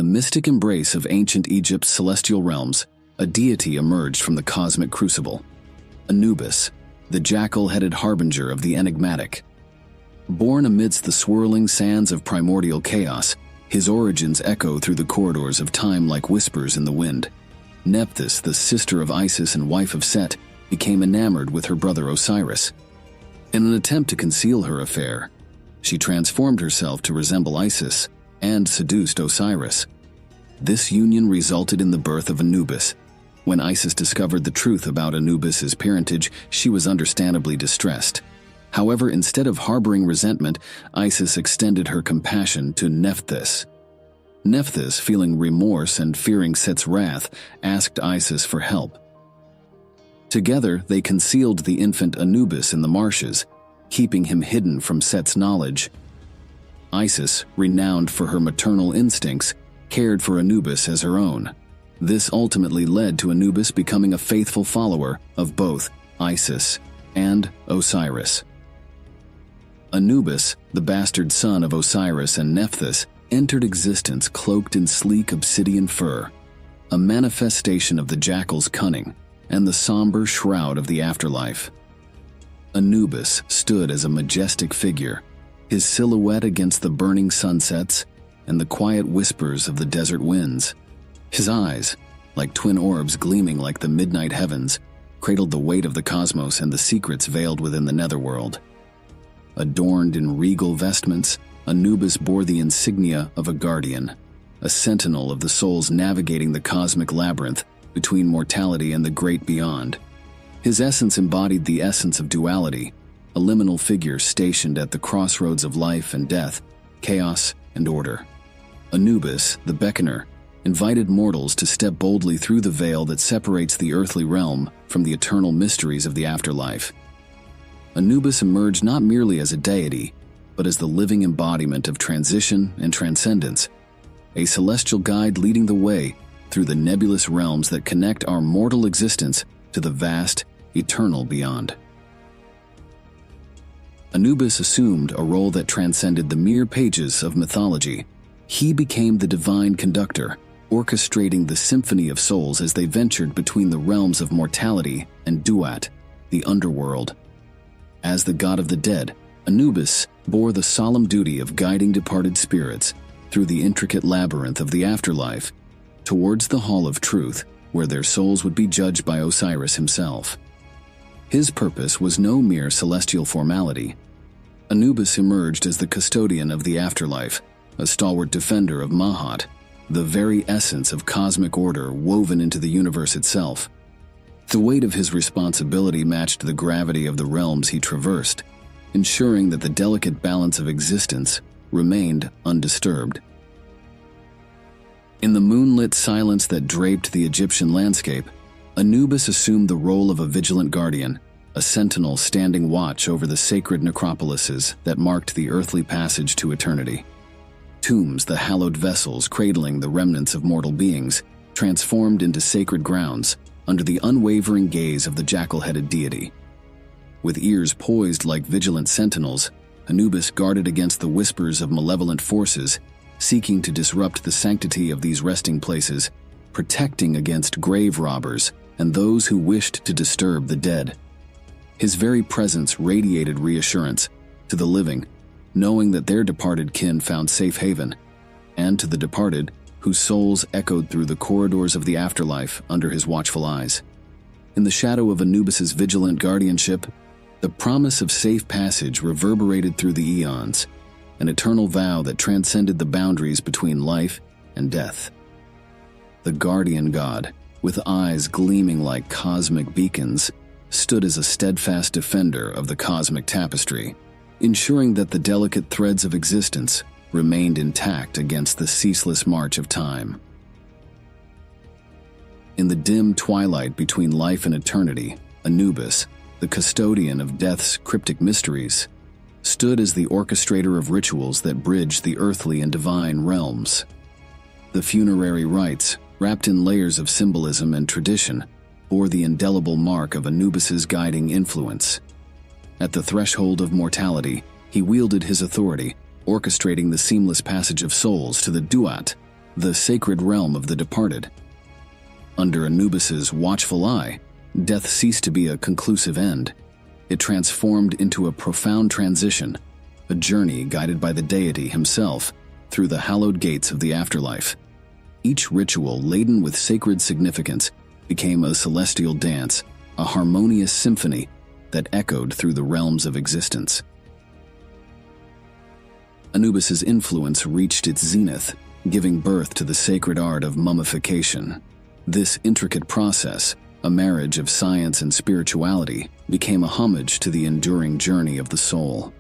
mystic embrace of ancient Egypt's celestial realms, a deity emerged from the cosmic crucible. Anubis, the jackal-headed harbinger of the enigmatic. Born amidst the swirling sands of primordial chaos, his origins echo through the corridors of time like whispers in the wind. Nephthys, the sister of Isis and wife of Set, became enamored with her brother Osiris. In an attempt to conceal her affair, she transformed herself to resemble Isis and seduced Osiris. This union resulted in the birth of Anubis. When Isis discovered the truth about Anubis's parentage, she was understandably distressed. However, instead of harboring resentment, Isis extended her compassion to Nephthys. Nephthys, feeling remorse and fearing Set's wrath, asked Isis for help. Together, they concealed the infant Anubis in the marshes, keeping him hidden from Set's knowledge. Isis, renowned for her maternal instincts, cared for Anubis as her own. This ultimately led to Anubis becoming a faithful follower of both Isis and Osiris. Anubis, the bastard son of Osiris and Nephthys, entered existence cloaked in sleek obsidian fur, a manifestation of the jackal's cunning and the somber shroud of the afterlife. Anubis stood as a majestic figure, his silhouette against the burning sunsets and the quiet whispers of the desert winds. His eyes, like twin orbs gleaming like the midnight heavens, cradled the weight of the cosmos and the secrets veiled within the netherworld. Adorned in regal vestments, Anubis bore the insignia of a guardian, a sentinel of the souls navigating the cosmic labyrinth between mortality and the great beyond. His essence embodied the essence of duality, a liminal figure stationed at the crossroads of life and death, chaos and order. Anubis, the beckoner, invited mortals to step boldly through the veil that separates the earthly realm from the eternal mysteries of the afterlife. Anubis emerged not merely as a deity, but as the living embodiment of transition and transcendence, a celestial guide leading the way through the nebulous realms that connect our mortal existence to the vast, eternal beyond. Anubis assumed a role that transcended the mere pages of mythology. He became the divine conductor, orchestrating the symphony of souls as they ventured between the realms of mortality and Duat, the underworld. As the god of the dead, Anubis bore the solemn duty of guiding departed spirits through the intricate labyrinth of the afterlife towards the Hall of Truth, where their souls would be judged by Osiris himself. His purpose was no mere celestial formality. Anubis emerged as the custodian of the afterlife, a stalwart defender of Mahat, the very essence of cosmic order woven into the universe itself. The weight of his responsibility matched the gravity of the realms he traversed, ensuring that the delicate balance of existence remained undisturbed. In the moonlit silence that draped the Egyptian landscape, Anubis assumed the role of a vigilant guardian, a sentinel standing watch over the sacred necropolises that marked the earthly passage to eternity. Tombs, the hallowed vessels cradling the remnants of mortal beings, transformed into sacred grounds under the unwavering gaze of the jackal-headed deity. With ears poised like vigilant sentinels, Anubis guarded against the whispers of malevolent forces, seeking to disrupt the sanctity of these resting places, protecting against grave robbers and those who wished to disturb the dead. His very presence radiated reassurance to the living, knowing that their departed kin found safe haven, and to the departed, whose souls echoed through the corridors of the afterlife under his watchful eyes. In the shadow of Anubis's vigilant guardianship, the promise of safe passage reverberated through the eons, an eternal vow that transcended the boundaries between life and death. The guardian god, with eyes gleaming like cosmic beacons, stood as a steadfast defender of the cosmic tapestry, ensuring that the delicate threads of existence remained intact against the ceaseless march of time. In the dim twilight between life and eternity, Anubis, the custodian of death's cryptic mysteries, stood as the orchestrator of rituals that bridged the earthly and divine realms. The funerary rites, wrapped in layers of symbolism and tradition, bore the indelible mark of Anubis's guiding influence. At the threshold of mortality, he wielded his authority, orchestrating the seamless passage of souls to the Duat, the sacred realm of the departed. Under Anubis's watchful eye, death ceased to be a conclusive end. It transformed into a profound transition, a journey guided by the deity himself through the hallowed gates of the afterlife. Each ritual laden with sacred significance became a celestial dance, a harmonious symphony that echoed through the realms of existence. Anubis's influence reached its zenith, giving birth to the sacred art of mummification. This intricate process, a marriage of science and spirituality, became a homage to the enduring journey of the soul.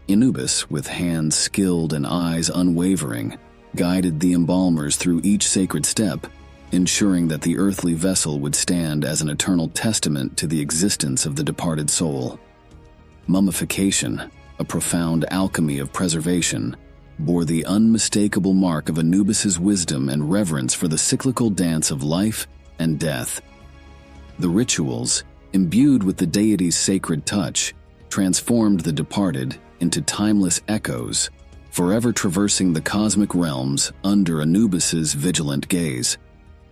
Anubis, with hands skilled and eyes unwavering, guided the embalmers through each sacred step, ensuring that the earthly vessel would stand as an eternal testament to the existence of the departed soul. Mummification, a profound alchemy of preservation, bore the unmistakable mark of Anubis's wisdom and reverence for the cyclical dance of life and death. The rituals, imbued with the deity's sacred touch, transformed the departed into timeless echoes, forever traversing the cosmic realms under Anubis's vigilant gaze.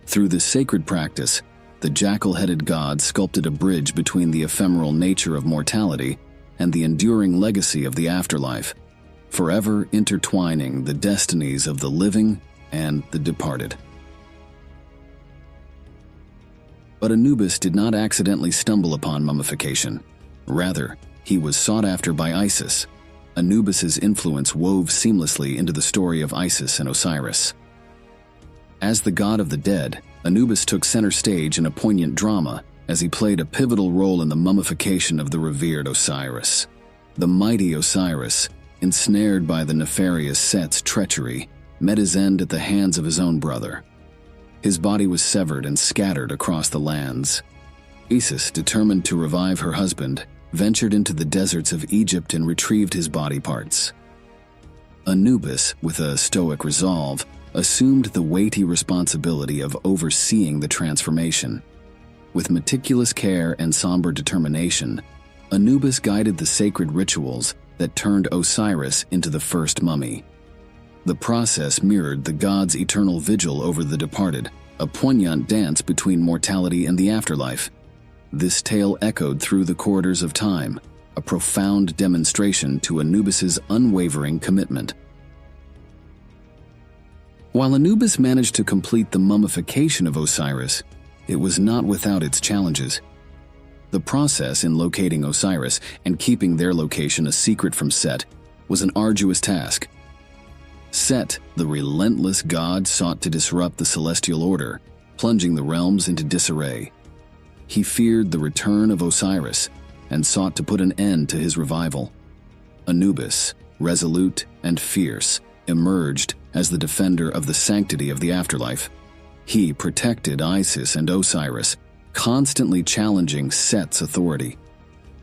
Through this sacred practice, the jackal-headed god sculpted a bridge between the ephemeral nature of mortality and the enduring legacy of the afterlife, forever intertwining the destinies of the living and the departed. But Anubis did not accidentally stumble upon mummification. Rather, he was sought after by Isis. Anubis's influence wove seamlessly into the story of Isis and Osiris. As the god of the dead, Anubis took center stage in a poignant drama as he played a pivotal role in the mummification of the revered Osiris. The mighty Osiris, ensnared by the nefarious Set's treachery, met his end at the hands of his own brother. His body was severed and scattered across the lands. Isis, determined to revive her husband, ventured into the deserts of Egypt and retrieved his body parts. Anubis, with a stoic resolve, assumed the weighty responsibility of overseeing the transformation. With meticulous care and somber determination, Anubis guided the sacred rituals that turned Osiris into the first mummy. The process mirrored the god's eternal vigil over the departed, a poignant dance between mortality and the afterlife. This tale echoed through the corridors of time, a profound demonstration to Anubis's unwavering commitment. While Anubis managed to complete the mummification of Osiris, it was not without its challenges. The process in locating Osiris and keeping their location a secret from Set was an arduous task. Set, the relentless god, sought to disrupt the celestial order, plunging the realms into disarray. He feared the return of Osiris and sought to put an end to his revival. Anubis, resolute and fierce, emerged as the defender of the sanctity of the afterlife. He protected Isis and Osiris, constantly challenging Set's authority.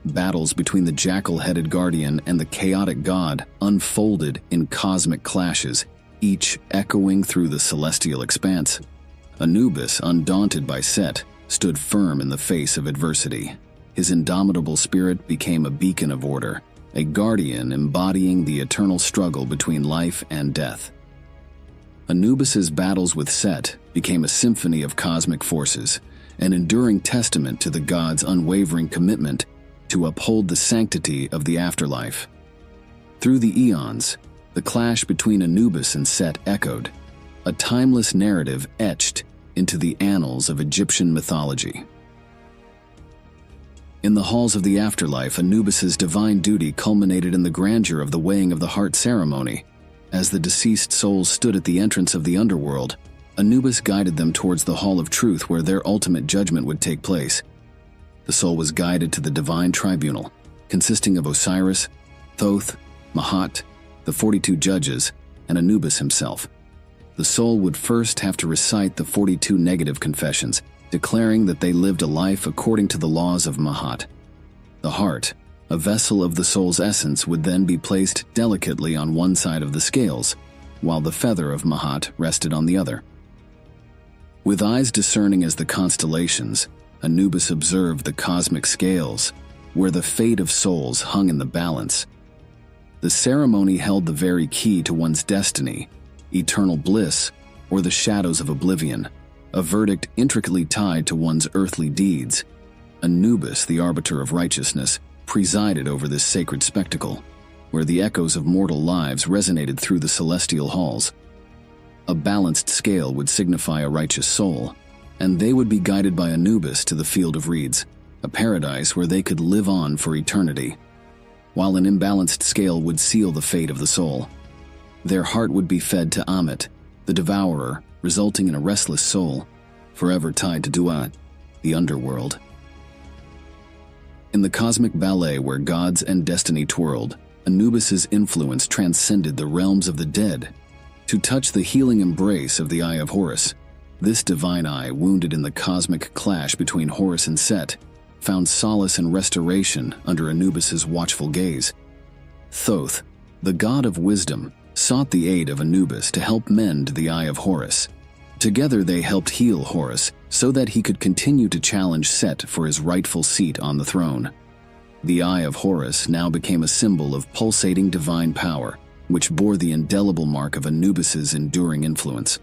Battles between the jackal-headed guardian and the chaotic god unfolded in cosmic clashes, each echoing through the celestial expanse. Anubis, undaunted by Set, stood firm in the face of adversity. His indomitable spirit became a beacon of order, a guardian embodying the eternal struggle between life and death. Anubis's battles with Set became a symphony of cosmic forces, an enduring testament to the god's unwavering commitment to uphold the sanctity of the afterlife. Through the eons, the clash between Anubis and Set echoed, a timeless narrative etched into the annals of Egyptian mythology. In the halls of the afterlife, Anubis's divine duty culminated in the grandeur of the weighing of the heart ceremony. As the deceased souls stood at the entrance of the underworld, Anubis guided them towards the Hall of Truth where their ultimate judgment would take place. The soul was guided to the divine tribunal, consisting of Osiris, Thoth, Mahat, the 42 judges, and Anubis himself. The soul would first have to recite the 42 negative confessions, declaring that they lived a life according to the laws of Mahat. The heart, a vessel of the soul's essence, would then be placed delicately on one side of the scales, while the feather of Mahat rested on the other. With eyes discerning as the constellations, Anubis observed the cosmic scales, where the fate of souls hung in the balance. The ceremony held the very key to one's destiny, eternal bliss or the shadows of oblivion, a verdict intricately tied to one's earthly deeds. Anubis, the arbiter of righteousness, presided over this sacred spectacle, where the echoes of mortal lives resonated through the celestial halls. A balanced scale would signify a righteous soul, and they would be guided by Anubis to the field of reeds, a paradise where they could live on for eternity, while an imbalanced scale would seal the fate of the soul. Their heart would be fed to Ammit, the devourer, resulting in a restless soul, forever tied to Duat, the underworld. In the cosmic ballet where gods and destiny twirled, Anubis's influence transcended the realms of the dead. To touch the healing embrace of the Eye of Horus, this divine eye, wounded in the cosmic clash between Horus and Set, found solace and restoration under Anubis's watchful gaze. Thoth, the god of wisdom, sought the aid of Anubis to help mend the Eye of Horus. Together they helped heal Horus so that he could continue to challenge Set for his rightful seat on the throne. The Eye of Horus now became a symbol of pulsating divine power, which bore the indelible mark of Anubis's enduring influence.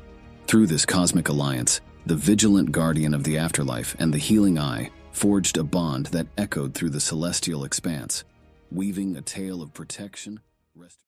Through this cosmic alliance, the vigilant guardian of the afterlife and the healing eye forged a bond that echoed through the celestial expanse, weaving a tale of protection,